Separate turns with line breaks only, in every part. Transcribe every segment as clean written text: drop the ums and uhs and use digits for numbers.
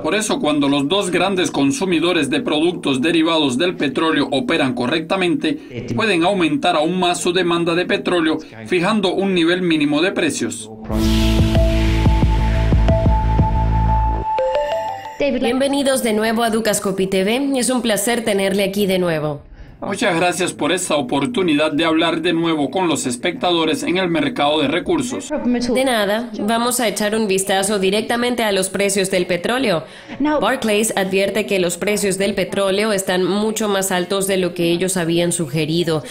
Por eso, cuando los dos grandes consumidores de productos derivados del petróleo operan correctamente, pueden aumentar aún más su demanda de petróleo, fijando un nivel mínimo de precios.
Bienvenidos de nuevo a Dukascopy TV. Es un placer tenerle aquí de nuevo.
Muchas gracias por esta oportunidad de hablar de nuevo con los espectadores en el mercado de recursos.
De nada, vamos a echar un vistazo directamente a los precios del petróleo. Barclays advierte que los precios del petróleo están mucho más altos de lo que ellos habían sugerido.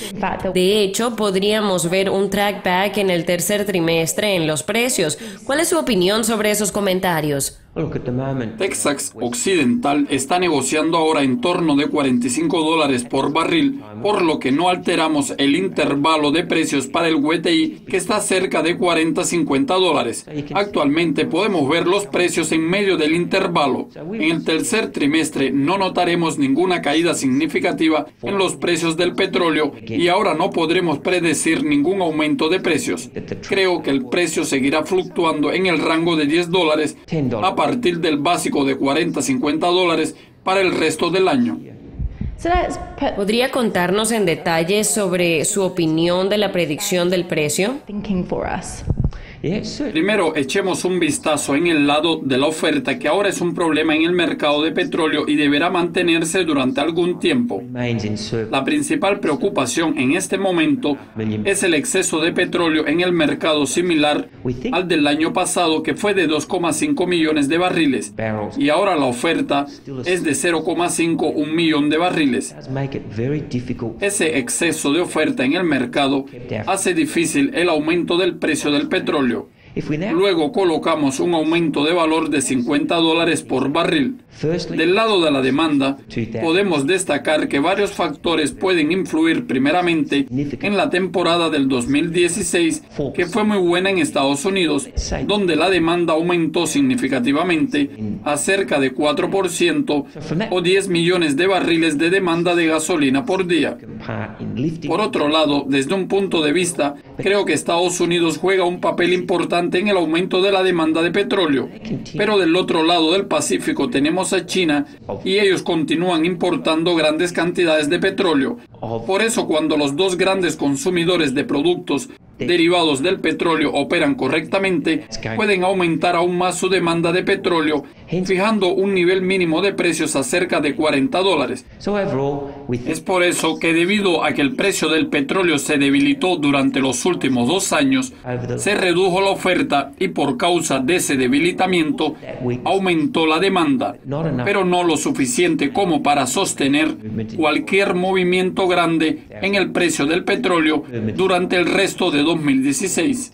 De hecho, podríamos ver un trackback en el tercer trimestre en los precios. ¿Cuál es su opinión sobre esos comentarios?
Texas Occidental está negociando ahora en torno de $45 por barril, por lo que no alteramos el intervalo de precios para el WTI, que está cerca de $40-50. Actualmente podemos ver los precios en medio del intervalo. En el tercer trimestre no notaremos ninguna caída significativa en los precios del petróleo y ahora no podremos predecir ningún aumento de precios. Creo que el precio seguirá fluctuando en el rango de $10 a partir del básico de $40-50 para el resto del año.
¿Podría contarnos en detalle sobre su opinión de la predicción del precio?
Primero, echemos un vistazo en el lado de la oferta, que ahora es un problema en el mercado de petróleo y deberá mantenerse durante algún tiempo. La principal preocupación en este momento es el exceso de petróleo en el mercado, similar al del año pasado, que fue de 2,5 millones de barriles, y ahora la oferta es de 0,51 millón de barriles. Ese exceso de oferta en el mercado hace difícil el aumento del precio del petróleo. Luego colocamos un aumento de valor de $50 por barril. Del lado de la demanda, podemos destacar que varios factores pueden influir. Primeramente, en la temporada del 2016, que fue muy buena en Estados Unidos, donde la demanda aumentó significativamente a cerca de 4% o 10 millones de barriles de demanda de gasolina por día. Por otro lado, desde un punto de vista, creo que Estados Unidos juega un papel importante en el aumento de la demanda de petróleo. Pero del otro lado del Pacífico tenemos a China y ellos continúan importando grandes cantidades de petróleo. Por eso, cuando los dos grandes consumidores de productos derivados del petróleo operan correctamente, pueden aumentar aún más su demanda de petróleo, fijando un nivel mínimo de precios a cerca de $40. Es por eso que, debido a que el precio del petróleo se debilitó durante los últimos 2 años, se redujo la oferta y por causa de ese debilitamiento aumentó la demanda, pero no lo suficiente como para sostener cualquier movimiento grande en el precio del petróleo durante el resto de 2016.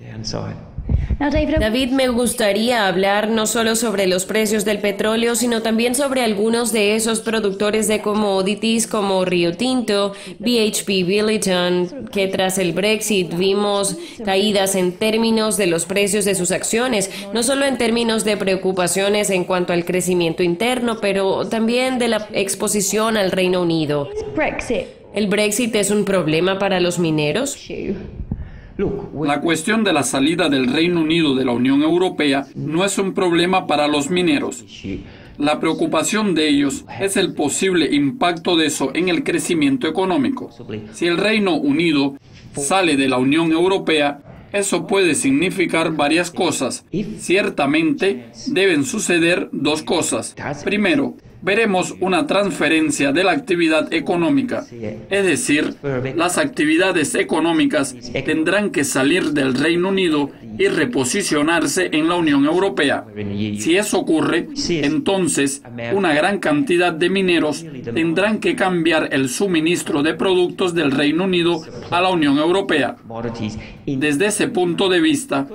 David, me gustaría hablar no solo sobre los precios del petróleo, sino también sobre algunos de esos productores de commodities como Rio Tinto, BHP Billiton, que tras el Brexit vimos caídas en términos de los precios de sus acciones, no solo en términos de preocupaciones en cuanto al crecimiento interno, pero también de la exposición al Reino Unido. ¿El Brexit es un problema para los mineros?
La cuestión de la salida del Reino Unido de la Unión Europea no es un problema para los mineros. La preocupación de ellos es el posible impacto de eso en el crecimiento económico. Si el Reino Unido sale de la Unión Europea, eso puede significar varias cosas. Ciertamente deben suceder 2 cosas. Primero, veremos una transferencia de la actividad económica. Es decir, las actividades económicas tendrán que salir del Reino Unido y reposicionarse en la Unión Europea. Si eso ocurre, entonces una gran cantidad de mineros tendrán que cambiar el suministro de productos del Reino Unido a la Unión Europea. Desde ese punto de vista,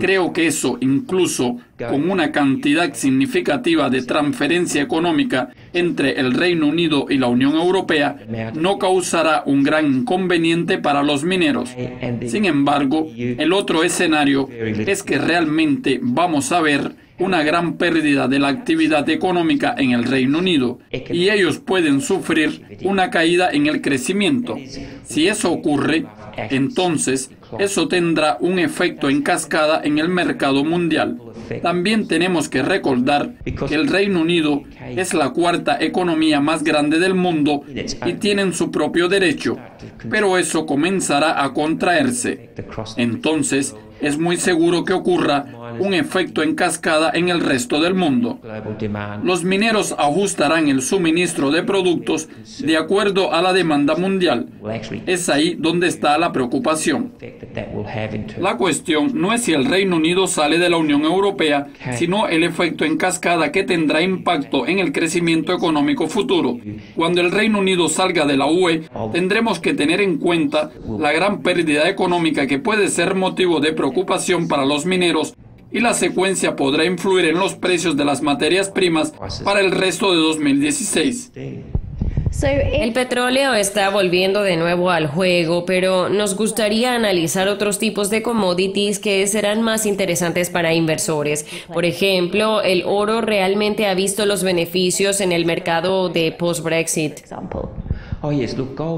creo que eso, incluso con una cantidad significativa de transferencia económica entre el Reino Unido y la Unión Europea, no causará un gran inconveniente para los mineros. Sin embargo, el otro escenario es que realmente vamos a ver una gran pérdida de la actividad económica en el Reino Unido y ellos pueden sufrir una caída en el crecimiento. Si eso ocurre, entonces eso tendrá un efecto en cascada en el mercado mundial. También tenemos que recordar que el Reino Unido es la cuarta economía más grande del mundo y tienen su propio derecho, pero eso comenzará a contraerse. Entonces, es muy seguro que ocurra un efecto en cascada en el resto del mundo. Los mineros ajustarán el suministro de productos de acuerdo a la demanda mundial. Es ahí donde está la preocupación. La cuestión no es si el Reino Unido sale de la Unión Europea, sino el efecto en cascada que tendrá impacto en el crecimiento económico futuro. Cuando el Reino Unido salga de la UE, tendremos que tener en cuenta la gran pérdida económica que puede ser motivo de preocupación para los mineros, y la secuencia podrá influir en los precios de las materias primas para el resto de 2016.
El petróleo está volviendo de nuevo al juego, pero nos gustaría analizar otros tipos de commodities que serán más interesantes para inversores. Por ejemplo, el oro realmente ha visto los beneficios en el mercado de post-Brexit.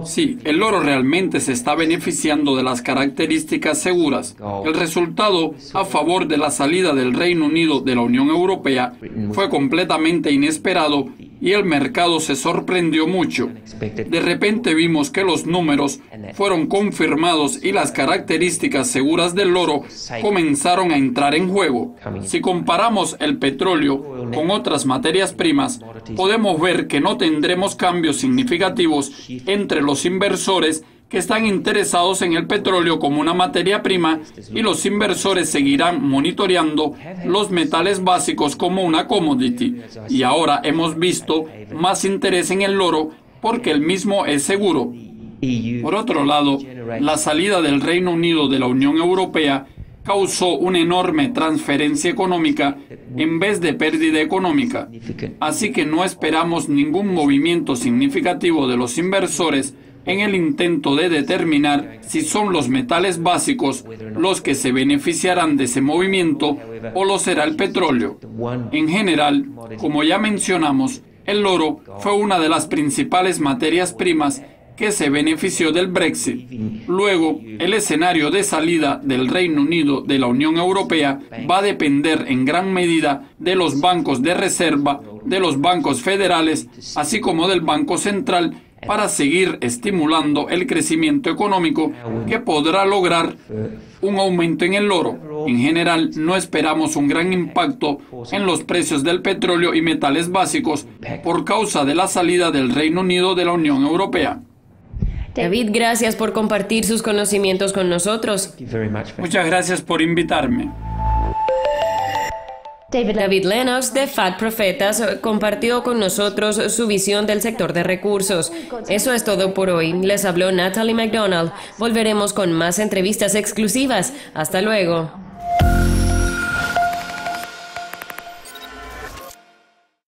Sí, el oro realmente se está beneficiando de las características seguras. El resultado a favor de la salida del Reino Unido de la Unión Europea fue completamente inesperado y el mercado se sorprendió mucho. De repente vimos que los números fueron confirmados y las características seguras del oro comenzaron a entrar en juego. Si comparamos el petróleo con otras materias primas, podemos ver que no tendremos cambios significativos entre los inversores que están interesados en el petróleo como una materia prima y los inversores seguirán monitoreando los metales básicos como una commodity. Y ahora hemos visto más interés en el oro porque el mismo es seguro. Por otro lado, la salida del Reino Unido de la Unión Europea causó una enorme transferencia económica en vez de pérdida económica. Así que no esperamos ningún movimiento significativo de los inversores en el intento de determinar si son los metales básicos los que se beneficiarán de ese movimiento o lo será el petróleo. En general, como ya mencionamos, el oro fue una de las principales materias primas que se benefició del Brexit. Luego, el escenario de salida del Reino Unido de la Unión Europea va a depender en gran medida de los bancos de reserva, de los bancos federales, así como del Banco Central, para seguir estimulando el crecimiento económico que podrá lograr un aumento en el oro. En general, no esperamos un gran impacto en los precios del petróleo y metales básicos por causa de la salida del Reino Unido de la Unión Europea.
David, gracias por compartir sus conocimientos con nosotros.
Muchas gracias por invitarme.
David Lennox de Fact Profetas compartió con nosotros su visión del sector de recursos. Eso es todo por hoy. Les habló Natalie McDonald. Volveremos con más entrevistas exclusivas. Hasta luego.